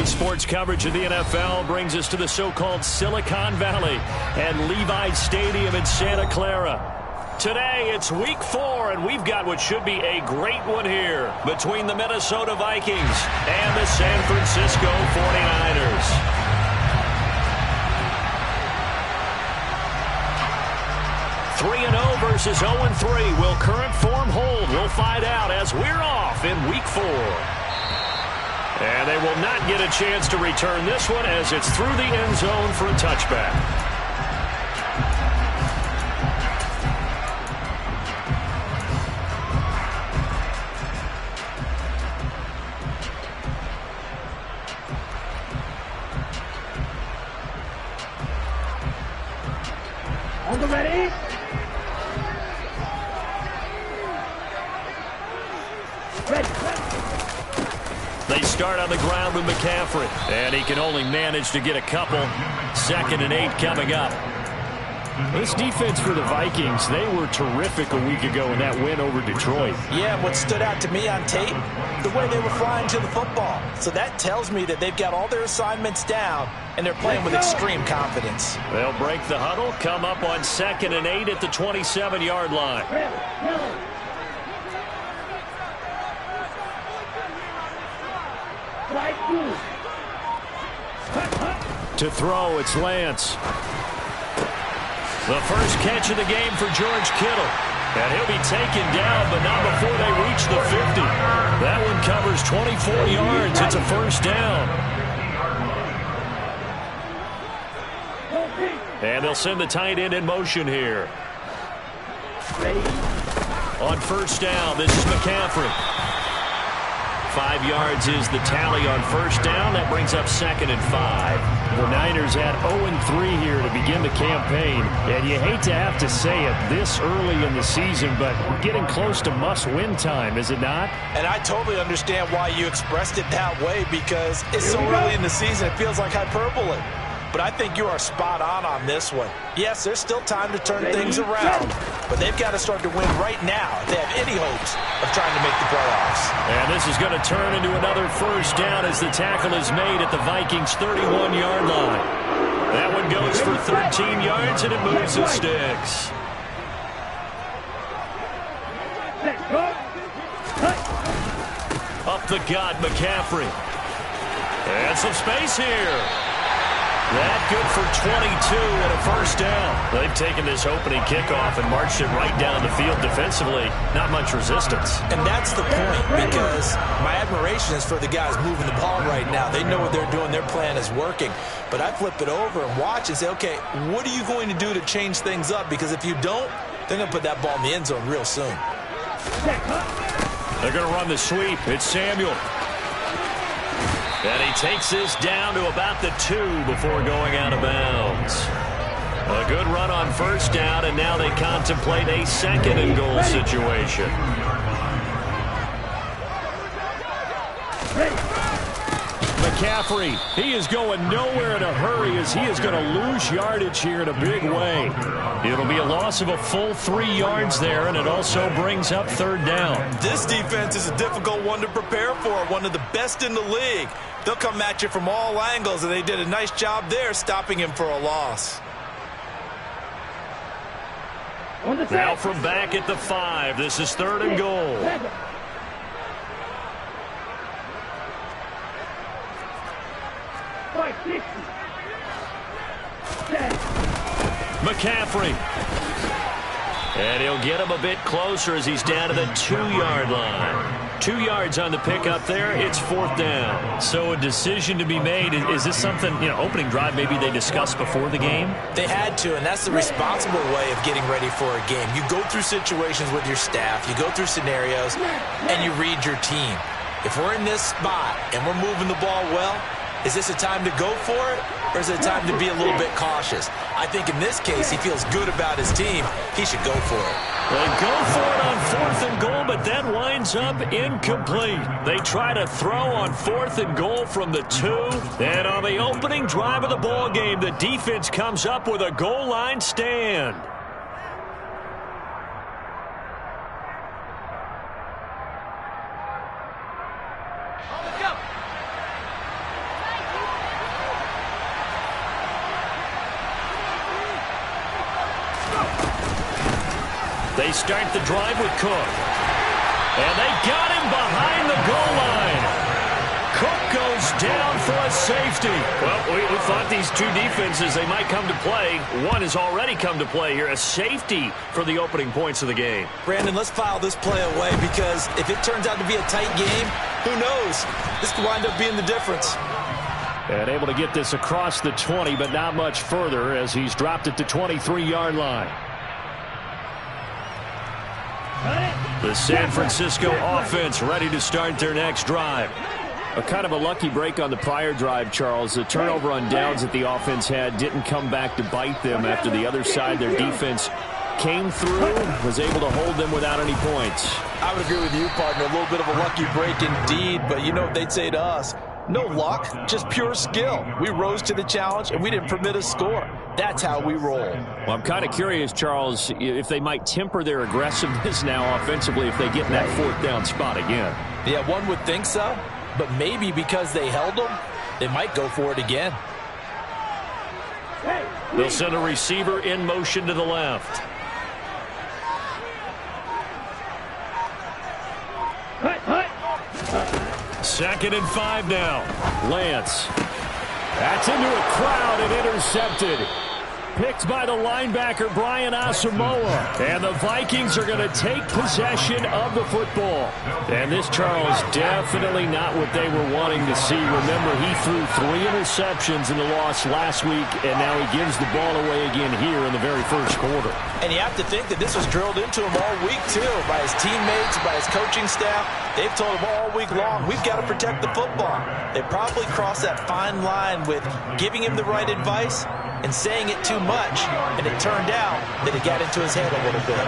Today's sports coverage of the NFL brings us to the so-called Silicon Valley and Levi's Stadium in Santa Clara. Today, it's Week 4, and we've got what should be a great one here between the Minnesota Vikings and the San Francisco 49ers. 3-0 versus 0-3. Will current form hold? We'll find out as we're off in Week 4. And they will not get a chance to return this one as it's through the end zone for a touchback. On the ready? They start on the ground with McCaffrey, and he can only manage to get a couple. 2nd and 8 coming up. This defense for the Vikings, they were terrific a week ago in that win over Detroit. Yeah, what stood out to me on tape, the way they were flying to the football. So that tells me that they've got all their assignments down, and they're playing with extreme confidence. They'll break the huddle, come up on 2nd and 8 at the 27-yard line. To throw, it's Lance. The first catch of the game for George Kittle. And he'll be taken down, but not before they reach the 50. That one covers 24 yards. It's a first down. And they'll send the tight end in motion here. On first down, this is McCaffrey. 5 yards is the tally on first down. That brings up 2nd and 5. The Niners had 0-3 here to begin the campaign. And you hate to have to say it this early in the season, but we're getting close to must-win time, is it not? And I totally understand why you expressed it that way, because it's so early in the season it feels like hyperbole. But I think you are spot on this one. Yes, there's still time to turn things around, but they've got to start to win right now if they have any hopes of trying to make the playoffs. And this is going to turn into another first down as the tackle is made at the Vikings' 31-yard line. That one goes for 13 yards, and it moves the sticks. Up the gut, McCaffrey. And some space here. That good for 22 and a first down. They've taken this opening kickoff and marched it right down the field defensively. Not much resistance. And that's the point, because my admiration is for the guys moving the ball right now. They know what they're doing. Their plan is working. But I flip it over and watch and say, okay, what are you going to do to change things up? Because if you don't, they're going to put that ball in the end zone real soon. They're going to run the sweep. It's Samuel. And he takes this down to about the 2 before going out of bounds. A good run on first down, and now they contemplate a 2nd and goal situation. McCaffrey, he is going nowhere in a hurry as he is going to lose yardage here in a big way. It'll be a loss of a full 3 yards there, and it also brings up 3rd down. This defense is a difficult one to prepare for, one of the best in the league. They'll come at you from all angles, and they did a nice job there stopping him for a loss. Now from back at the 5, this is 3rd and goal. McCaffrey. And he'll get him a bit closer as he's down to the 2-yard line. 2 yards on the pickup there. It's 4th down. So a decision to be made. Is this something, opening drive maybe they discussed before the game? They had to, and that's the responsible way of getting ready for a game. You go through situations with your staff. You go through scenarios, and you read your team. If we're in this spot and we're moving the ball well, is this a time to go for it, or is it a time to be a little bit cautious? I think in this case, he feels good about his team. He should go for it. They go for it on 4th and goal, but that winds up incomplete. They try to throw on 4th and goal from the 2. And on the opening drive of the ball game, the defense comes up with a goal line stand. They start the drive with Cook. And they got him behind the goal line. Cook goes down for a safety. Well, we thought these two defenses, they might come to play. One has already come to play here. A safety for the opening points of the game. Brandon, let's file this play away because if it turns out to be a tight game, who knows? This could wind up being the difference. And able to get this across the 20, but not much further as he's dropped it to 23-yard line. The San Francisco offense ready to start their next drive. A kind of a lucky break on the prior drive, Charles. The turnover on downs that the offense had didn't come back to bite them after the other side. Their defense came through, was able to hold them without any points. I would agree with you, partner. A little bit of a lucky break indeed, but you know what they'd say to us? No luck, just pure skill. We rose to the challenge, and we didn't permit a score. That's how we roll. Well, I'm kind of curious, Charles, if they might temper their aggressiveness now offensively if they get in that fourth down spot again. Yeah, one would think so. But maybe because they held them, they might go for it again. They'll send a receiver in motion to the left. Second and 5 now. Lance. That's into a crowd and intercepted. Picked by the linebacker, Brian Asamoah. And the Vikings are going to take possession of the football. And this, Charles, definitely not what they were wanting to see. Remember, he threw 3 interceptions in the loss last week, and now he gives the ball away again here in the very first quarter. And you have to think that this was drilled into him all week, too, by his teammates, by his coaching staff. They've told him all week long, we've got to protect the football. They probably crossed that fine line with giving him the right advice and saying it too much, and it turned out that it got into his head a little bit.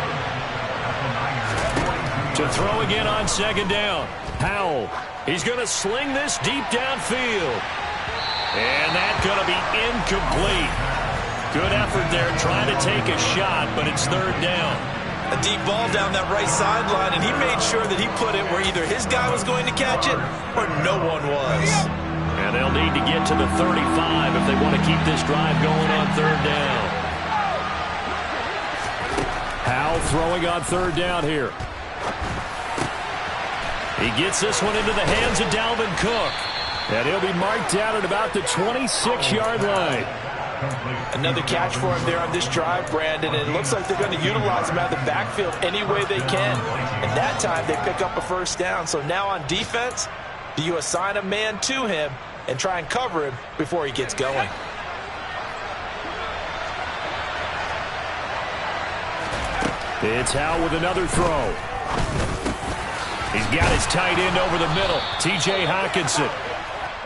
To throw again on second down. Powell. He's going to sling this deep downfield. And that's going to be incomplete. Good effort there trying to take a shot, but it's third down. A deep ball down that right sideline, and he made sure that he put it where either his guy was going to catch it or no one was. And they'll need to get to the 35 if they want to keep this drive going on third down. Powell throwing on third down here. He gets this one into the hands of Dalvin Cook. And he'll be marked down at about the 26-yard line. Another catch for him there on this drive, Brandon, and it looks like they're going to utilize him out of the backfield any way they can. And that time they pick up a first down. So now on defense, do you assign a man to him and try and cover him before he gets going? It's Howell with another throw. He's got his tight end over the middle, T.J. Hockenson.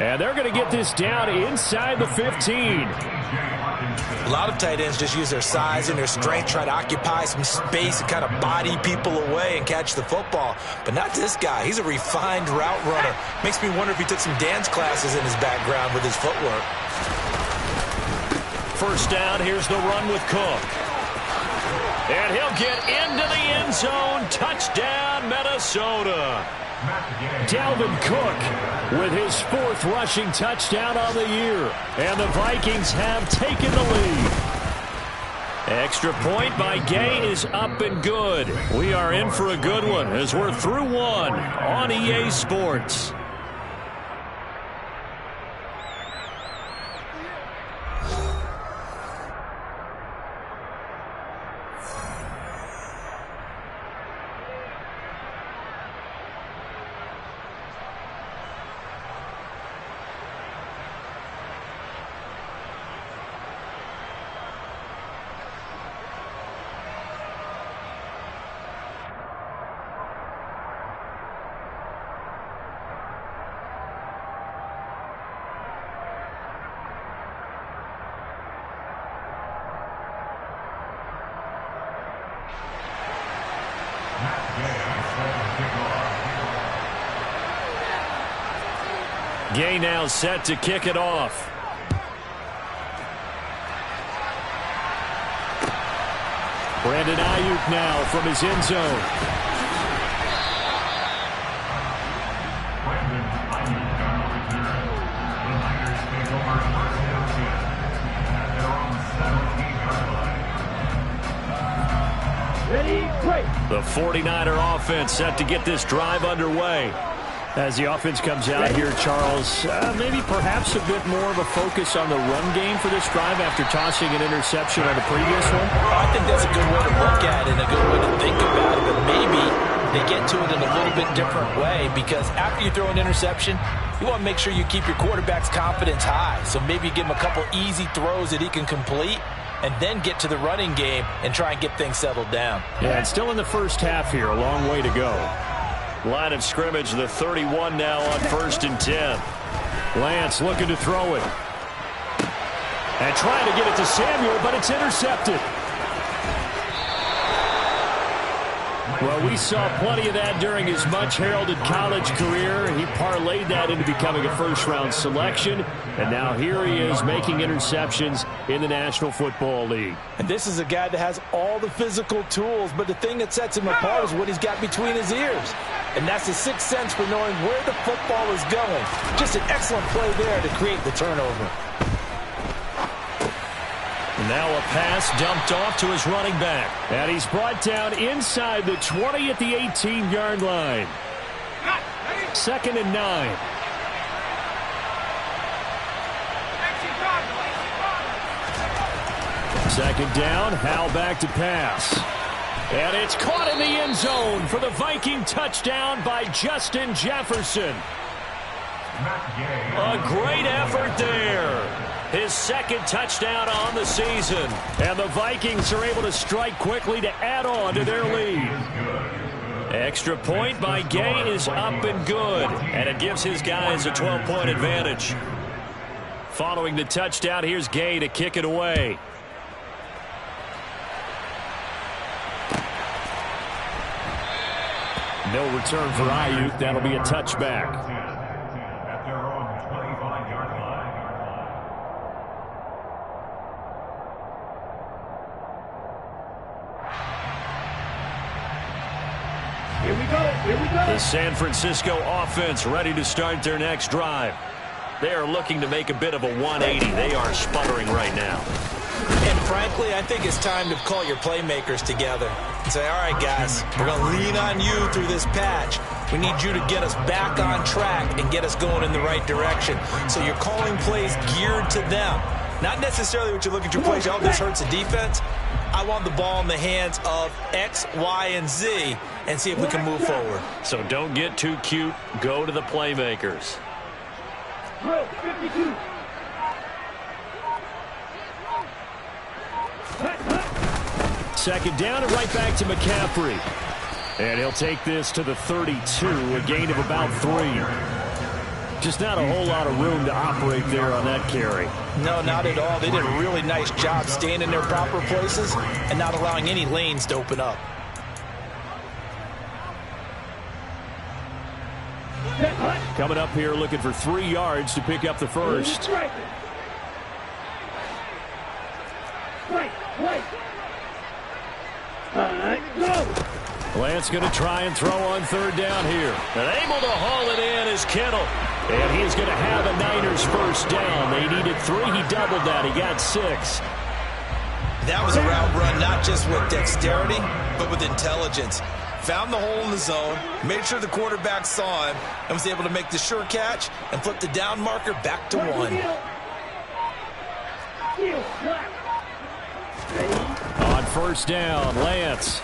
And they're going to get this down inside the 15. A lot of tight ends just use their size and their strength, try to occupy some space and kind of body people away and catch the football. But not this guy. He's a refined route runner. Makes me wonder if he took some dance classes in his background with his footwork. First down, here's the run with Cook. And he'll get into the end zone. Touchdown, Minnesota. Dalvin Cook with his 4th rushing touchdown on the year. And the Vikings have taken the lead. Extra point by Gay is up and good. We are in for a good one as we're through one on EA Sports. Gay now set to kick it off. Brandon Ayuk now from his end zone. Ready, break. The 49er offense set to get this drive underway. As the offense comes out here, Charles, maybe perhaps a bit more of a focus on the run game for this drive after tossing an interception on the previous one? I think that's a good way to look at it and a good way to think about it, but maybe they get to it in a little bit different way, because after you throw an interception, you want to make sure you keep your quarterback's confidence high. So maybe you give him a couple easy throws that he can complete and then get to the running game and try and get things settled down. Yeah, it's still in the first half here. A long way to go. Line of scrimmage, the 31 now on 1st and 10. Lance looking to throw it. And trying to get it to Samuel, but it's intercepted. Well, we saw plenty of that during his much-heralded college career. He parlayed that into becoming a first-round selection, and now here he is making interceptions in the National Football League. And this is a guy that has all the physical tools, but the thing that sets him apart is what he's got between his ears. And that's the sixth sense for knowing where the football is going. Just an excellent play there to create the turnover. Now a pass dumped off to his running back. And he's brought down inside the 20 at the 18-yard line. 2nd and 9. Second down, Howell back to pass. And it's caught in the end zone for the Viking touchdown by Justin Jefferson. A great effort there. His second touchdown on the season. And the Vikings are able to strike quickly to add on to their lead. Extra point by Gay is up and good. And it gives his guys a 12-point advantage. Following the touchdown, here's Gay to kick it away. No return for Ayuk. That'll be a touchback. The San Francisco offense ready to start their next drive. They are looking to make a bit of a 180. They are sputtering right now. And frankly, I think it's time to call your playmakers together and say, all right, guys, we're going to lean on you through this patch. We need you to get us back on track and get us going in the right direction. So you're calling plays geared to them. Not necessarily what you look at your plays, oh, this hurts the defense. I want the ball in the hands of X, Y, and Z and see if we can move forward. So don't get too cute. Go to the playmakers. Second down and right back to McCaffrey. And he'll take this to the 32, a gain of about 3. Just not a whole lot of room to operate there on that carry. No, not at all. They did a really nice job staying in their proper places and not allowing any lanes to open up. Coming up here looking for 3 yards to pick up the first. Lance going to try and throw on third down here. And able to haul it in is Kittle. And he's going to have a Niners first down. They needed 3. He doubled that. He got 6. That was a route run not just with dexterity, but with intelligence. Found the hole in the zone, made sure the quarterback saw him, and was able to make the sure catch and flip the down marker back to 1. On first down, Lance.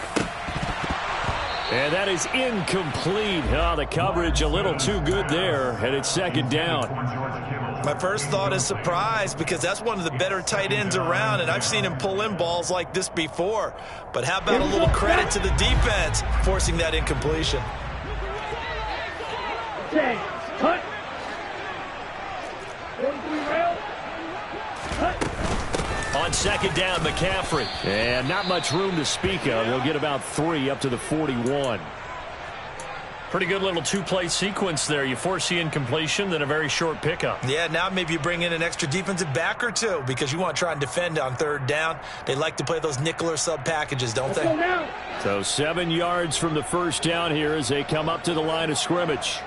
And that is incomplete. Oh, the coverage a little too good there, and it's second down. My first thought is surprise, because that's one of the better tight ends around, and I've seen him pull in balls like this before. But how about a little credit to the defense forcing that incompletion? On second down, McCaffrey. And not much room to speak of. We'll get about 3 up to the 41. Pretty good little two-play sequence there. You force the incompletion, then a very short pickup. Yeah, now maybe you bring in an extra defensive back or two because you want to try and defend on third down. They like to play those nickel or sub packages, don't they? So 7 yards from the first down here as they come up to the line of scrimmage.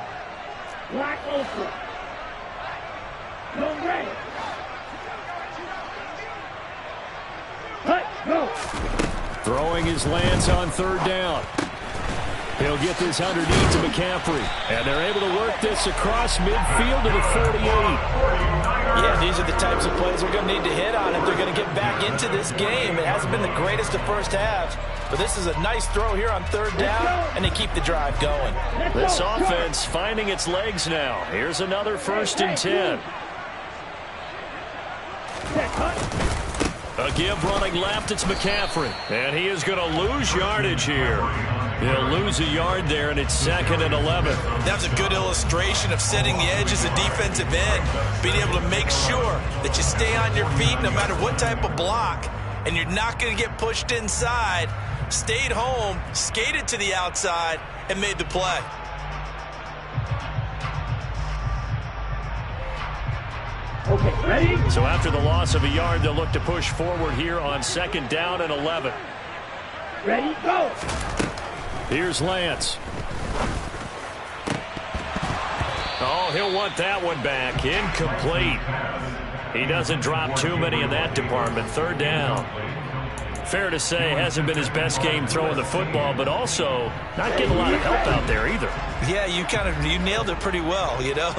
Black Ultra. No red. Throwing his Lance on third down. He'll get this underneath to McCaffrey. And they're able to work this across midfield to the 48. Yeah, these are the types of plays they're going to need to hit on if they're going to get back into this game. It hasn't been the greatest of first halves, but this is a nice throw here on third down, and they keep the drive going. This offense finding its legs now. Here's another 1st and 10. A give running left, it's McCaffrey. And he is going to lose yardage here. He'll lose a yard there, and it's 2nd and 11. That's a good illustration of setting the edge as a defensive end, being able to make sure that you stay on your feet no matter what type of block, and you're not going to get pushed inside. Stayed home, skated to the outside, and made the play. Okay, ready? So after the loss of a yard, they'll look to push forward here on 2nd down and 11. Ready, go! Here's Lance. Oh, he'll want that one back. Incomplete. He doesn't drop too many in that department. 3rd down. Fair to say, hasn't been his best game throwing the football, but also not getting a lot of help out there either. Yeah, you nailed it pretty well, you know.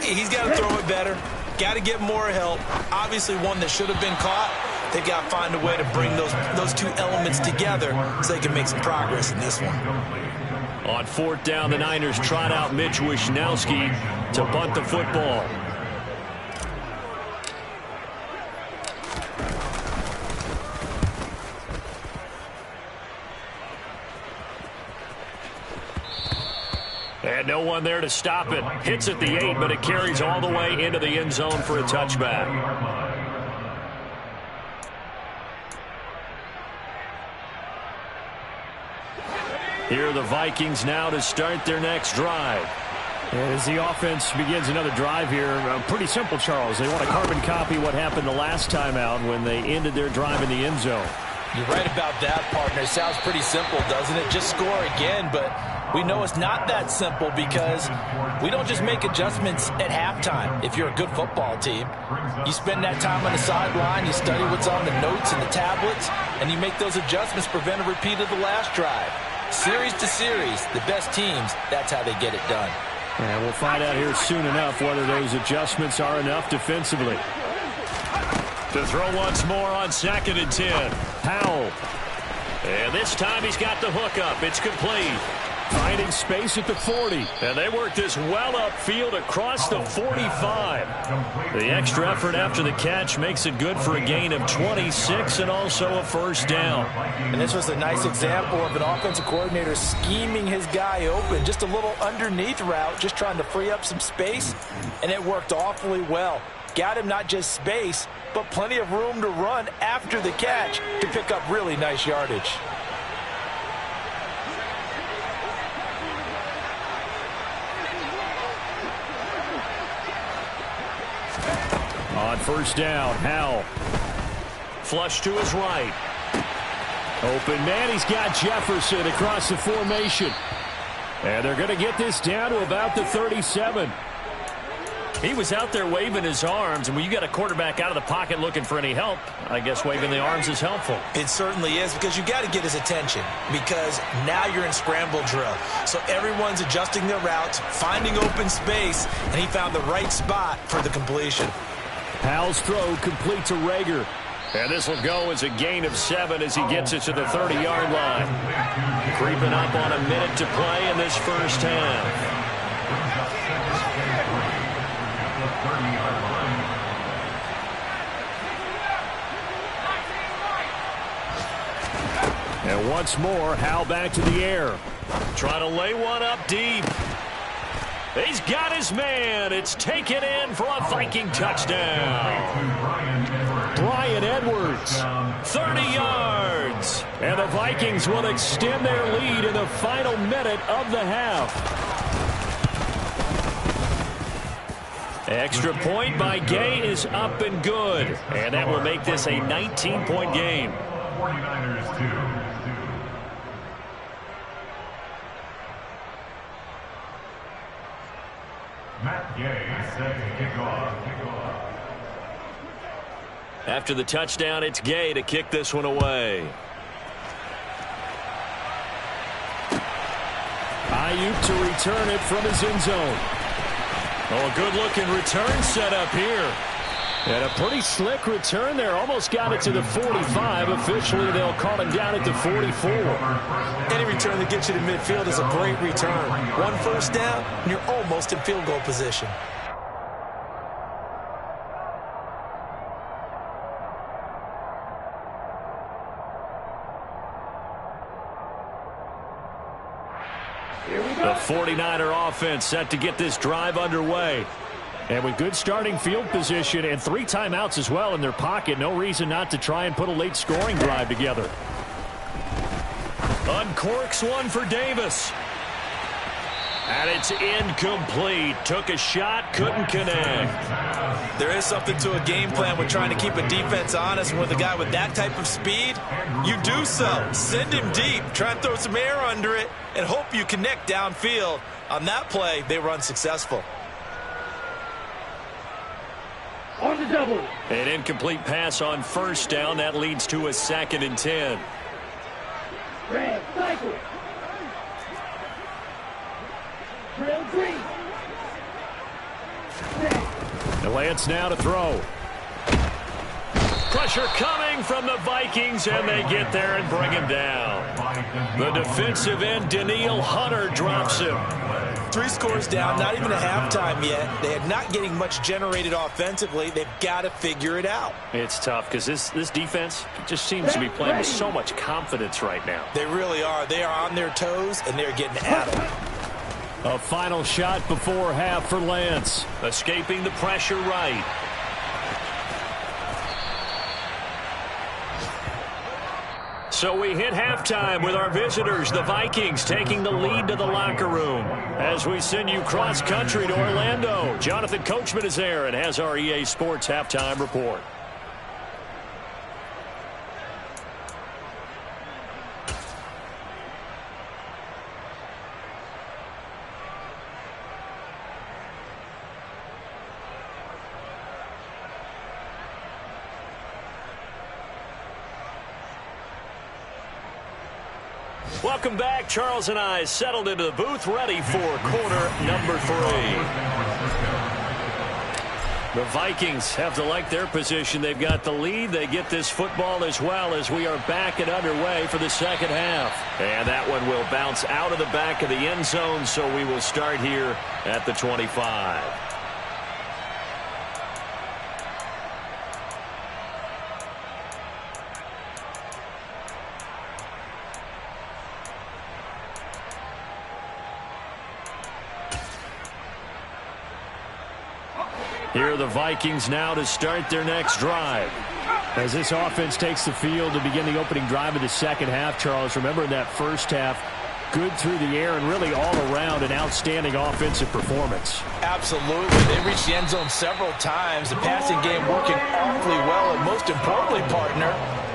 He's got to throw it better. Got to get more help. Obviously one that should have been caught. They've got to find a way to bring those two elements together so they can make some progress in this one. On 4th down, the Niners trot out Mitch Wishnowski to bunt the football. And no one there to stop it. Hits at the 8, but it carries all the way into the end zone for a touchback. Here are the Vikings now to start their next drive. As the offense begins another drive here, pretty simple, Charles. They want to carbon copy what happened the last time out when they ended their drive in the end zone. You're right about that, partner. It sounds pretty simple, doesn't it? Just score again, but we know it's not that simple because we don't just make adjustments at halftime. If you're a good football team, you spend that time on the sideline, you study what's on the notes and the tablets, and you make those adjustments, prevent a repeat of the last drive. Series to series, the best teams, that's how they get it done. And we'll find out here soon enough whether those adjustments are enough defensively. To throw once more on 2nd and 10. Powell. And this time he's got the hook up. It's complete. Finding space at the 40. And they work this well upfield across the 45. The extra effort after the catch makes it good for a gain of 26 and also a 1st down. And this was a nice example of an offensive coordinator scheming his guy open. Just a little underneath route, just trying to free up some space. And it worked awfully well. Got him not just space, but plenty of room to run after the catch to pick up really nice yardage. On 1st down, Howell. Flush to his right. Open man, he's got Jefferson across the formation. And they're going to get this down to about the 37. He was out there waving his arms, and when you got a quarterback out of the pocket looking for any help, I guess waving the arms is helpful. It certainly is, because you got to get his attention, because now you're in scramble drill. So everyone's adjusting their routes, finding open space, and he found the right spot for the completion. Powell's throw complete to Rager. And this will go as a gain of 7 as he gets it to the 30-yard line. Creeping up on a minute to play in this first half. And once more, Howell back to the air. Trying to lay one up deep. He's got his man. It's taken in for a Viking touchdown. Bryan Edwards. 30 yards. And the Vikings will extend their lead in the final minute of the half. Extra point by Gay is up and good. And that will make this a 19-point game. 49ers 2. Matt Gay set to kick off. After the touchdown, it's Gay to kick this one away. Ayuk to return it from his end zone. Oh, a good-looking return set up here. And a pretty slick return there. Almost got it to the 45. Officially, they'll call him down at the 44. Any return that gets you to midfield is a great return. One first down, and you're almost in field goal position. The 49er offense set to get this drive underway. And with good starting field position and 3 timeouts as well in their pocket, no reason not to try and put a late scoring drive together. Uncorks one for Davis. And it's incomplete. Took a shot, couldn't connect. There is something to a game plan with trying to keep a defense honest. And with a guy with that type of speed, you do so. Send him deep. Try and throw some air under it and hope you connect downfield. On that play, they were unsuccessful. On the double. An incomplete pass on first down. That leads to a 2nd and 10. Red cycle. Trail green. Lance now to throw. Pressure coming from the Vikings, and they get there and bring him down. The defensive end, Danielle Hunter, drops him. 3 scores down, not even a halftime yet. They are not getting much generated offensively. They've got to figure it out. It's tough because this defense just seems to be playing with so much confidence right now. They really are. They are on their toes, and they're getting at them. A final shot before half for Lance. Escaping the pressure right. So we hit halftime with our visitors, the Vikings, taking the lead to the locker room. As we send you cross-country to Orlando, Jonathan Coachman is there and has our EA Sports halftime report. Welcome back. Charles and I settled into the booth, ready for quarter number 3. The Vikings have to like their position. They've got the lead. They get this football as well as we are back and underway for the second half. And that one will bounce out of the back of the end zone, so we will start here at the 25. Here are the Vikings now to start their next drive. As this offense takes the field to begin the opening drive of the second half, Charles, remember in that first half, good through the air and really all around an outstanding offensive performance. Absolutely. They reached the end zone several times. The passing game working awfully well, and most importantly, partner,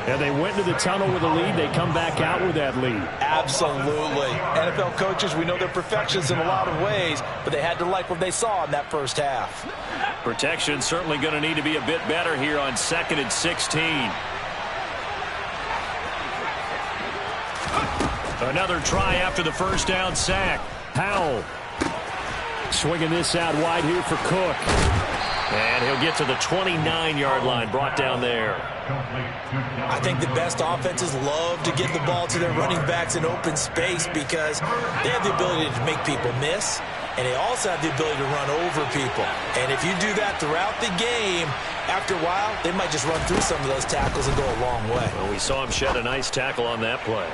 and they went into the tunnel with a lead. They come back out with that lead. Absolutely. NFL coaches, we know they're perfectionists in a lot of ways, but they had to like what they saw in that first half. Protection certainly going to need to be a bit better here on 2nd and 16. Another try after the first down sack. Powell swinging this out wide here for Cook. And he'll get to the 29-yard line, brought down there. I think the best offenses love to get the ball to their running backs in open space because they have the ability to make people miss, and they also have the ability to run over people. And if you do that throughout the game, after a while, they might just run through some of those tackles and go a long way. Well, we saw him shed a nice tackle on that play.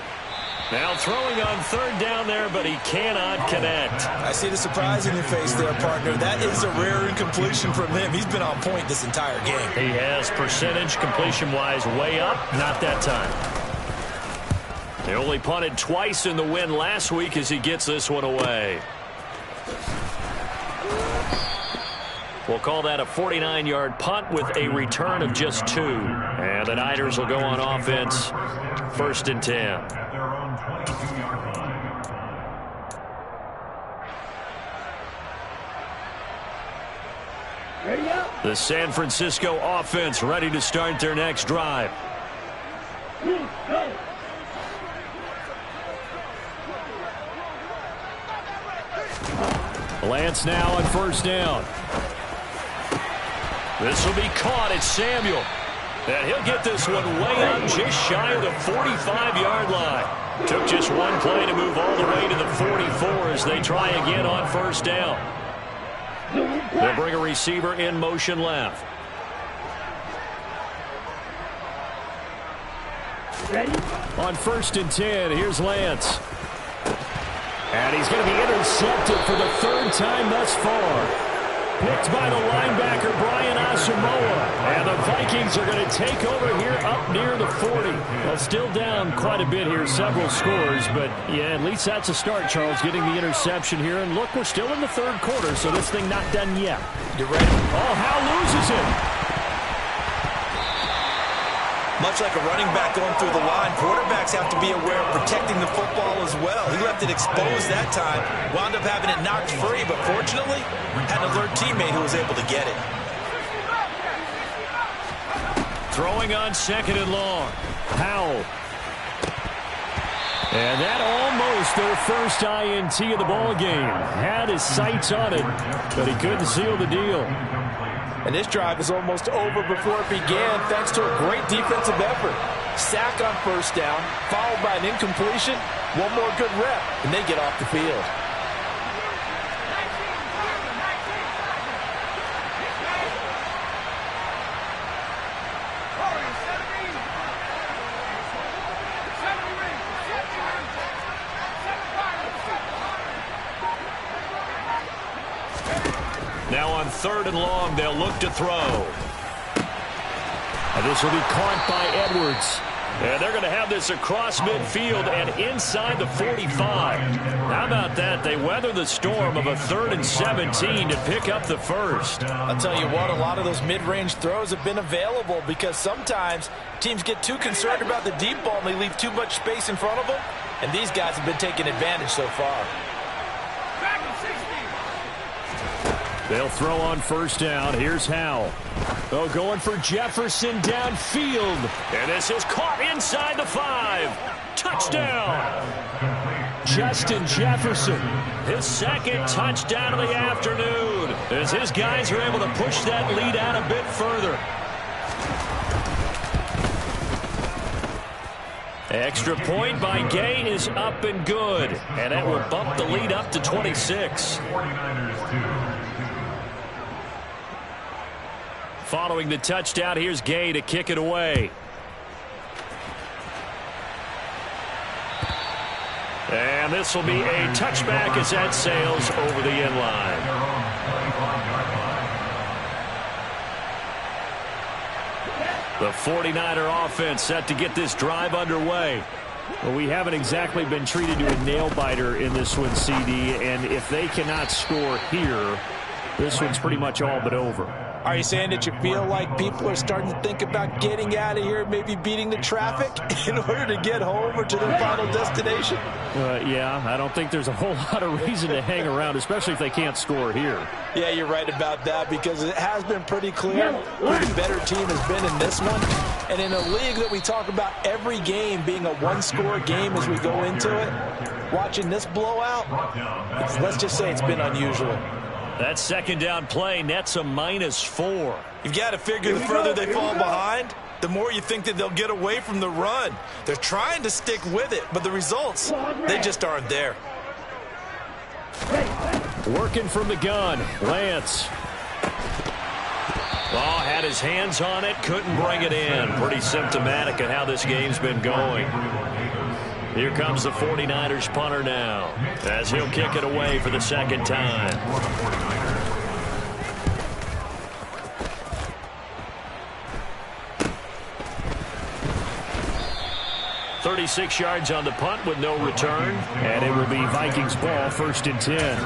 Now throwing on 3rd down there, but he cannot connect. I see the surprise in your face there, partner. That is a rare incompletion from him. He's been on point this entire game. He has percentage completion-wise way up, not that time. They only punted twice in the win last week as he gets this one away. We'll call that a 49-yard punt with a return of just 2. And the Niners will go on offense, 1st and 10. Ready up. The San Francisco offense ready to start their next drive. Go. Lance now on first down. This will be caught. It's Samuel. And he'll get this one way up just shy of the 45-yard line. Took just one play to move all the way to the 44 as they try again on first down. They'll bring a receiver in motion left. Ready? On first and 10, here's Lance. And he's going to be intercepted for the third time thus far. Picked by the linebacker, Brian Asamoah. And the Vikings are going to take over here up near the 40. Well, still down quite a bit here, several scores. But, yeah, at least that's a start, Charles, getting the interception here. And, look, we're still in the third quarter, so this thing not done yet. You're ready. Oh, Howe loses it. Much like a running back going through the line, quarterbacks have to be aware of protecting the football as well. He left it exposed that time, wound up having it knocked free, but fortunately, had an alert teammate who was able to get it. Throwing on second and long. Howell. And that almost their first INT of the ball game. Had his sights on it, but he couldn't seal the deal. And this drive is almost over before it began thanks to a great defensive effort. Sack on first down, followed by an incompletion. One more good rep, and they get off the field. Now on third and long, they'll look to throw. And this will be caught by Edwards. And they're going to have this across midfield and inside the 45. How about that? They weather the storm of a 3rd and 17 to pick up the first. I'll tell you what, a lot of those mid-range throws have been available because sometimes teams get too concerned about the deep ball and they leave too much space in front of them. And these guys have been taking advantage so far. They'll throw on first down. Here's Howell. Oh, going for Jefferson downfield. And this is caught inside the 5. Touchdown. Justin Jefferson. His second touchdown of the afternoon as his guys are able to push that lead out a bit further. Extra point by Gay is up and good. And that will bump the lead up to 26. 49ers 2. Following the touchdown, here's Gay to kick it away. And this will be a touchback as that sails over the end line. The 49er offense set to get this drive underway. Well, we haven't exactly been treated to a nail-biter in this one, CD, and if they cannot score here, this one's pretty much all but over. Are you saying that you feel like people are starting to think about getting out of here, maybe beating the traffic in order to get home or to their final destination? Yeah, I don't think there's a whole lot of reason to hang around, especially if they can't score here. Yeah, you're right about that because it has been pretty clear who the better team has been in this one. And in a league that we talk about every game being a one-score game as we go into it, watching this blowout, let's just say it's been unusual. That second down play nets a -4. You've got to figure the further they fall behind, the more you think that they'll get away from the run. They're trying to stick with it, but the results, they just aren't there. Working from the gun, Lance. Oh, had his hands on it, couldn't bring it in. Pretty symptomatic of how this game's been going. Here comes the 49ers punter now, as he'll kick it away for the second time. 36 yards on the punt with no return. And it will be Vikings ball, 1st and 10.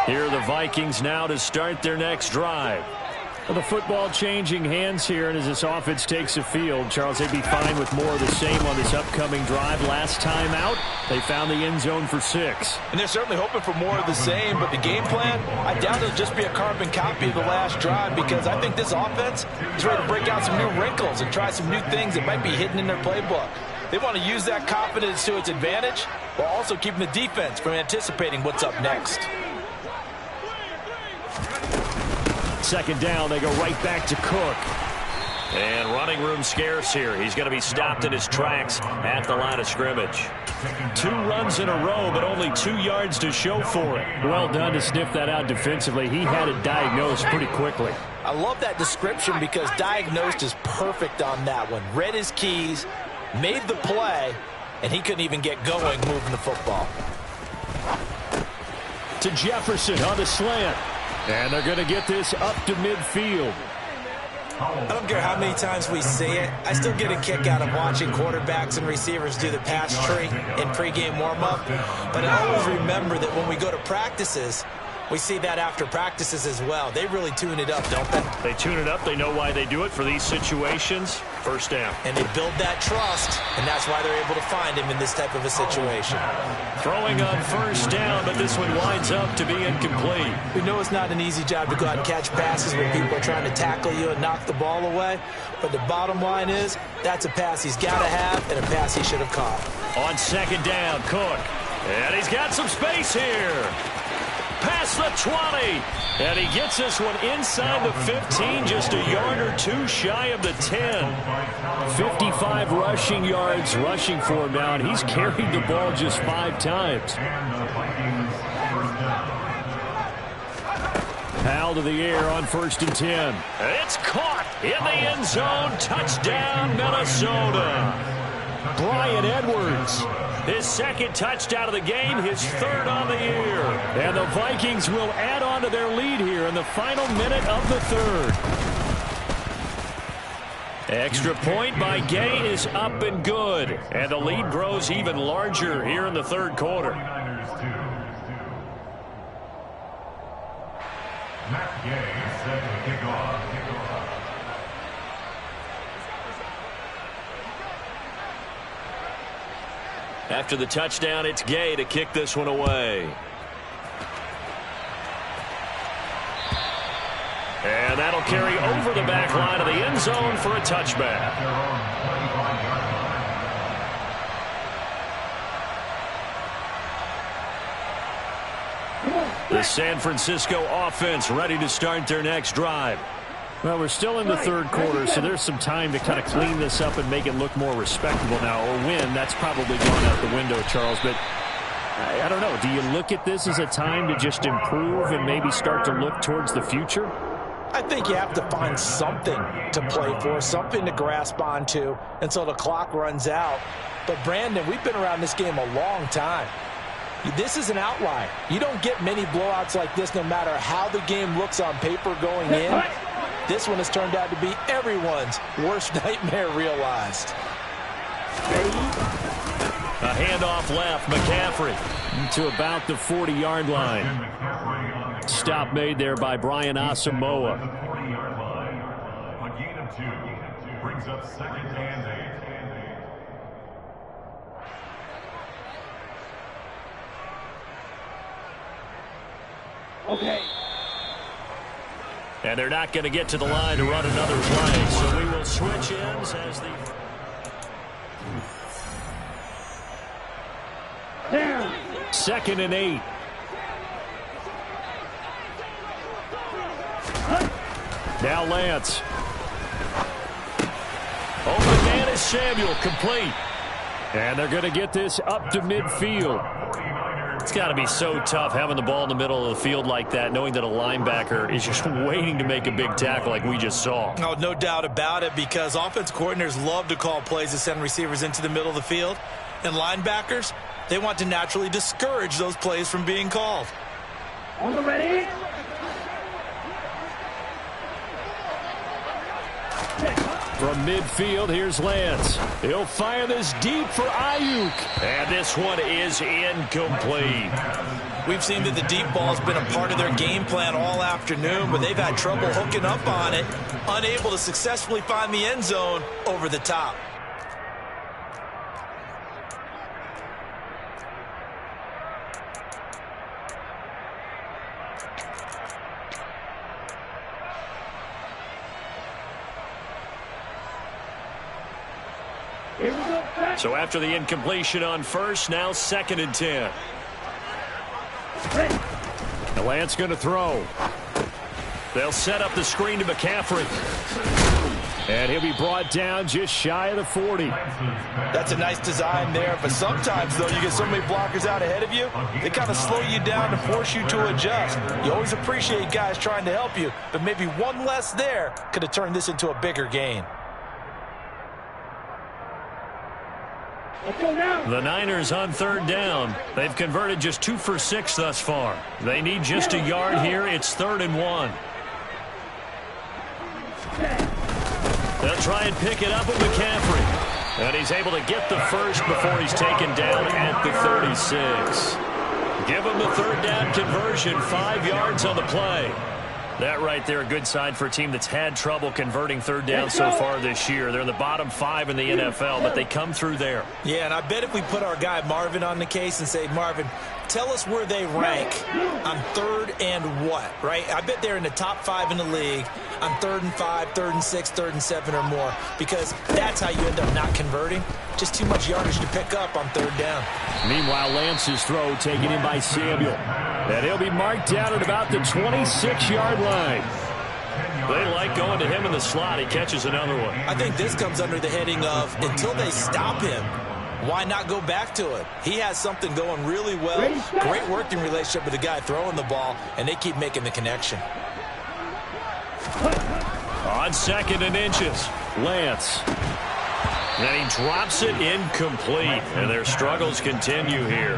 Here are the Vikings now to start their next drive. Well, the football changing hands here, and as this offense takes the field, Charles, they'd be fine with more of the same on this upcoming drive. Last time out, They found the end zone for 6. And they're certainly hoping for more of the same, but the game plan, I doubt it'll just be a carbon copy of the last drive, because I think this offense is ready to break out some new wrinkles and try some new things that might be hidden in their playbook. They want to use that confidence to its advantage while also keeping the defense from anticipating what's up next. Second down, they go right back to Cook. And running room scarce here. He's going to be stopped in his tracks at the line of scrimmage. 2 runs in a row, but only 2 yards to show for it. Well done to sniff that out defensively. He had it diagnosed pretty quickly. I love that description because diagnosed is perfect on that one. Read his keys, made the play, and he couldn't even get going moving the football. To Jefferson on the slant. And they're going to get this up to midfield. I don't care how many times we see it. I still get a kick out of watching quarterbacks and receivers do the pass tree in pregame warm-up. But I always remember that when we go to practices, we see that after practices as well. They really tune it up, don't they? They tune it up. They know why they do it for these situations. First down. And they build that trust, and that's why they're able to find him in this type of a situation. Throwing on first down, but this one winds up to be incomplete. We know it's not an easy job to go out and catch passes when people are trying to tackle you and knock the ball away. But the bottom line is, that's a pass he's got to have and a pass he should have caught. On second down, Cook. And he's got some space here. Past the 20. And he gets this one inside the 15, just a yard or 2 shy of the 10. 55 rushing yards rushing for him now, and he's carried the ball just 5 times. Powell to the air on 1st and 10. It's caught in the end zone. Touchdown, Minnesota. Bryan Edwards. His 2nd touchdown of the game, his 3rd on the year. And the Vikings will add on to their lead here in the final minute of the 3rd. Extra point by Gay is up and good. And the lead grows even larger here in the 3rd quarter. Matt Gay set to kick off. After the touchdown, it's Gay to kick this one away. And that'll carry over the back line of the end zone for a touchback. The San Francisco offense ready to start their next drive. Well, we're still in the 3rd quarter, so there's some time to kind of clean this up and make it look more respectable now. Or win, that's probably gone out the window, Charles. But I don't know. Do you look at this as a time to just improve and maybe start to look towards the future? I think you have to find something to play for, something to grasp onto until the clock runs out. But, Brandon, we've been around this game a long time. This is an outlier. You don't get many blowouts like this no matter how the game looks on paper going in. This one has turned out to be everyone's worst nightmare realized. A handoff left, McCaffrey. To about the 40-yard line. Stop made there by Brian Asamoah. The 40-yard line. A gain of 2 brings up 2nd and 8. Okay. And they're not going to get to the line to run another play. So we will switch ends as the... Down. 2nd and 8. Now Lance. Open man is Samuel, complete. And they're going to get this up to midfield. It's got to be so tough having the ball in the middle of the field like that, knowing that a linebacker is just waiting to make a big tackle like we just saw. Oh, no doubt about it, because offense coordinators love to call plays to send receivers into the middle of the field. And linebackers, they want to naturally discourage those plays from being called. On the ready. From midfield, here's Lance. He'll fire this deep for Ayuk. And this one is incomplete. We've seen that the deep ball has been a part of their game plan all afternoon, but they've had trouble hooking up on it, unable to successfully find the end zone over the top. So after the incompletion on first, now 2nd and 10. The Lance going to throw. They'll set up the screen to McCaffrey. And he'll be brought down just shy of the 40. That's a nice design there, but sometimes, though, you get so many blockers out ahead of you, they kind of slow you down and force you to adjust. You always appreciate guys trying to help you, but maybe one less there could have turned this into a bigger gain. The Niners on 3rd down. They've converted just 2 for 6 thus far. They need just a yard here. It's 3rd and 1. They'll try and pick it up with McCaffrey. And he's able to get the first before he's taken down at the 36. Give him the 3rd down conversion, 5 yards on the play. That right there, a good sign for a team that's had trouble converting 3rd down so far this year. They're in the bottom 5 in the NFL, but they come through there. Yeah, and I bet if we put our guy Marvin on the case and say, Marvin, tell us where they rank on 3rd and what, right? I bet they're in the top 5 in the league on 3rd and 5, 3rd and 6, 3rd and 7 or more, because that's how you end up not converting. Just too much yardage to pick up on 3rd down. Meanwhile, Lance's throw taken in by Samuel. And he'll be marked down at about the 26-yard line. They like going to him in the slot. He catches another one. I think this comes under the heading of until they stop him, why not go back to it? He has something going really well. Great working relationship with the guy throwing the ball, and they keep making the connection. On 2nd and inches, Lance. and he drops it incomplete. And their struggles continue here.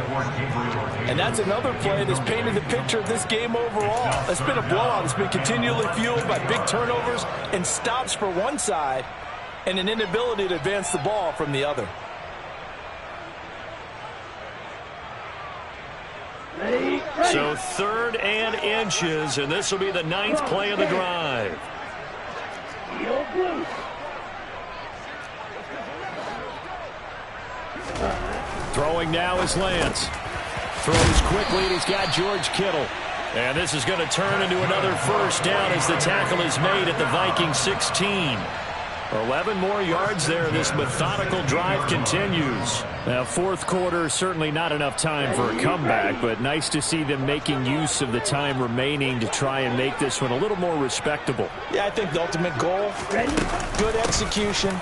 And that's another play that's painted the picture of this game overall. It's been a blowout. It's been continually fueled by big turnovers and stops for one side and an inability to advance the ball from the other. So 3rd and inches, and this will be the 9th play of the drive. Throwing now is Lance. Throws quickly, and he's got George Kittle. And this is going to turn into another 1st down as the tackle is made at the Vikings 16. 11 more yards there. This methodical drive continues. Now, 4th quarter, certainly not enough time for a comeback, but nice to see them making use of the time remaining to try and make this one a little more respectable. Yeah, I think the ultimate goal, good execution,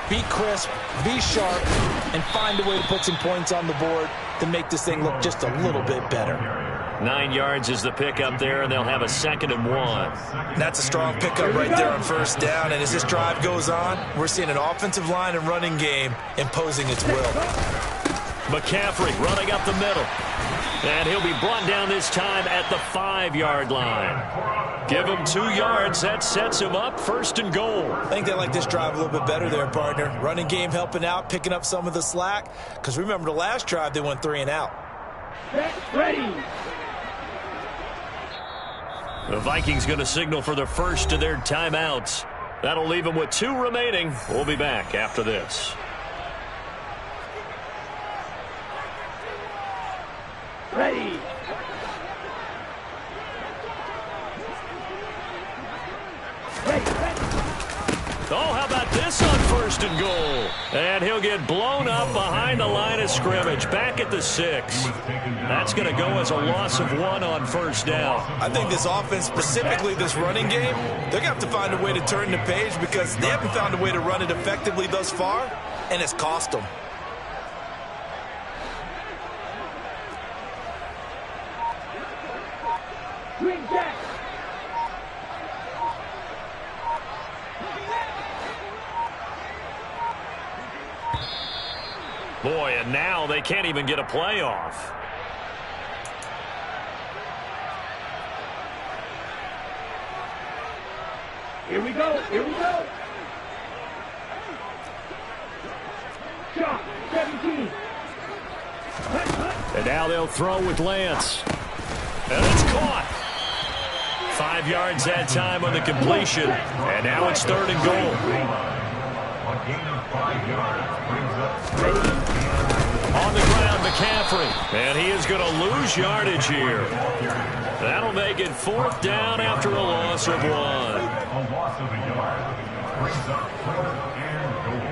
be crisp, be sharp, and find a way to put some points on the board to make this thing look just a little bit better. 9 yards is the pickup there, and they'll have a 2nd and 1. That's a strong pickup right there on 1st down. And as this drive goes on, we're seeing an offensive line and running game imposing its will. McCaffrey running up the middle. And he'll be brought down this time at the 5-yard line. Give him 2 yards. That sets him up 1st and goal. I think they like this drive a little bit better there, partner. Running game helping out, picking up some of the slack. Because remember the last drive, they went 3 and out. Ready. The Vikings going to signal for the first of their timeouts. That'll leave them with 2 remaining. We'll be back after this. Ready. Oh, how about this on 1st and goal? And he'll get blown up behind the line of scrimmage, back at the 6. That's going to go as a loss of 1 on 1st down. I think this offense, specifically this running game, they're going to have to find a way to turn the page because they haven't found a way to run it effectively thus far, and it's cost them. Swing jack. Boy, and now they can't even get a play off. Here we go. Here we go. Shot. 17. And now they'll throw with Lance. And it's caught. 5 yards that time on the completion. And now it's 3rd and goal. A gain of 5 yards brings up On the ground, McCaffrey. And he is going to lose yardage here. That'll make it 4th down after a loss of 1. a loss of a yard. Brings up 4th and goal.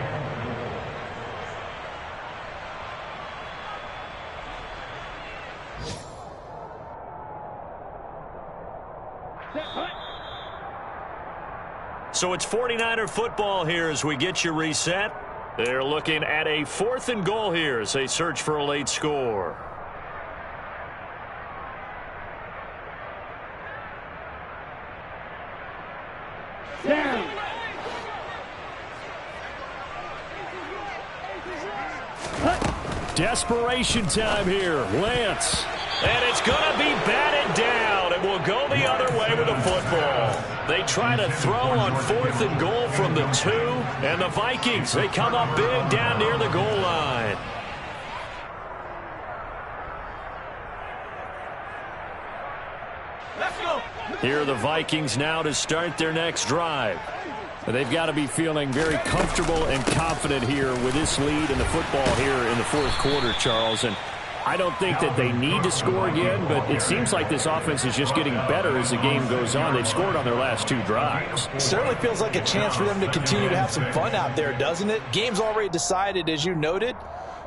So it's 49er football here as we get you reset. They're looking at a 4th and goal here as they search for a late score. Down. Desperation time here. Lance. And it's going to be batted down. It will go the other way with the football. They try to throw on 4th and goal from the 2. And the Vikings, they come up big down near the goal line. Let's go. Here are the Vikings now to start their next drive. They've got to be feeling very comfortable and confident here with this lead in the football here in the 4th quarter, Charles. And I don't think that they need to score again, but it seems like this offense is just getting better as the game goes on. They've scored on their last 2 drives. It certainly feels like a chance for them to continue to have some fun out there, doesn't it? Game's already decided, as you noted,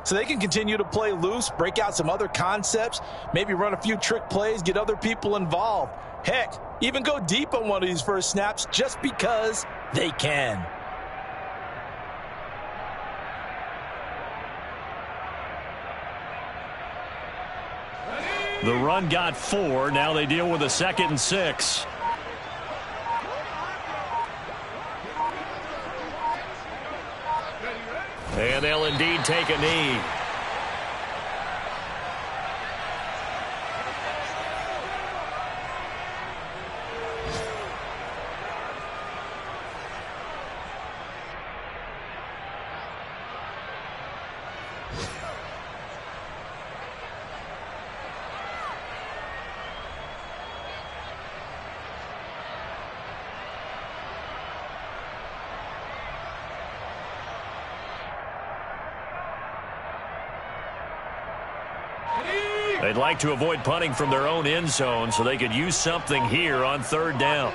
so they can continue to play loose, break out some other concepts, maybe run a few trick plays, get other people involved. Heck, even go deep on one of these first snaps just because they can. The run got 4. Now they deal with a 2nd and 6. And they'll indeed take a knee. They'd like to avoid punting from their own end zone so they could use something here on 3rd down.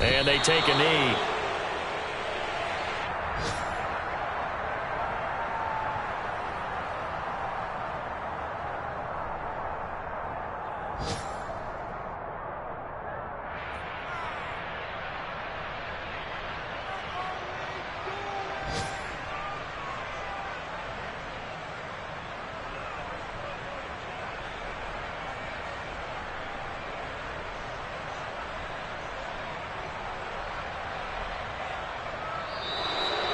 And they take a knee.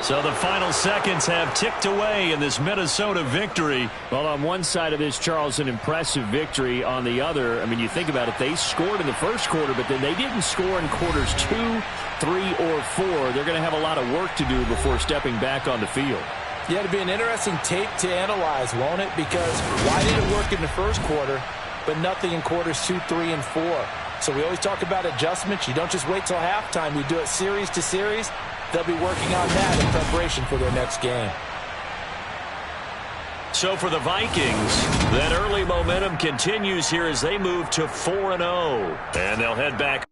So the final seconds have ticked away in this Minnesota victory. Well, on one side of this, Charles, an impressive victory. On the other, I mean, you think about it, they scored in the first quarter, but then they didn't score in quarters 2, 3, or 4. They're going to have a lot of work to do before stepping back on the field. Yeah, it'll be an interesting tape to analyze, won't it? Because why did it work in the first quarter, but nothing in quarters 2, 3, and 4? So we always talk about adjustments. You don't just wait till halftime. You do it series to series. They'll be working on that in preparation for their next game. So for the Vikings, that early momentum continues here as they move to 4-0. And they'll head back.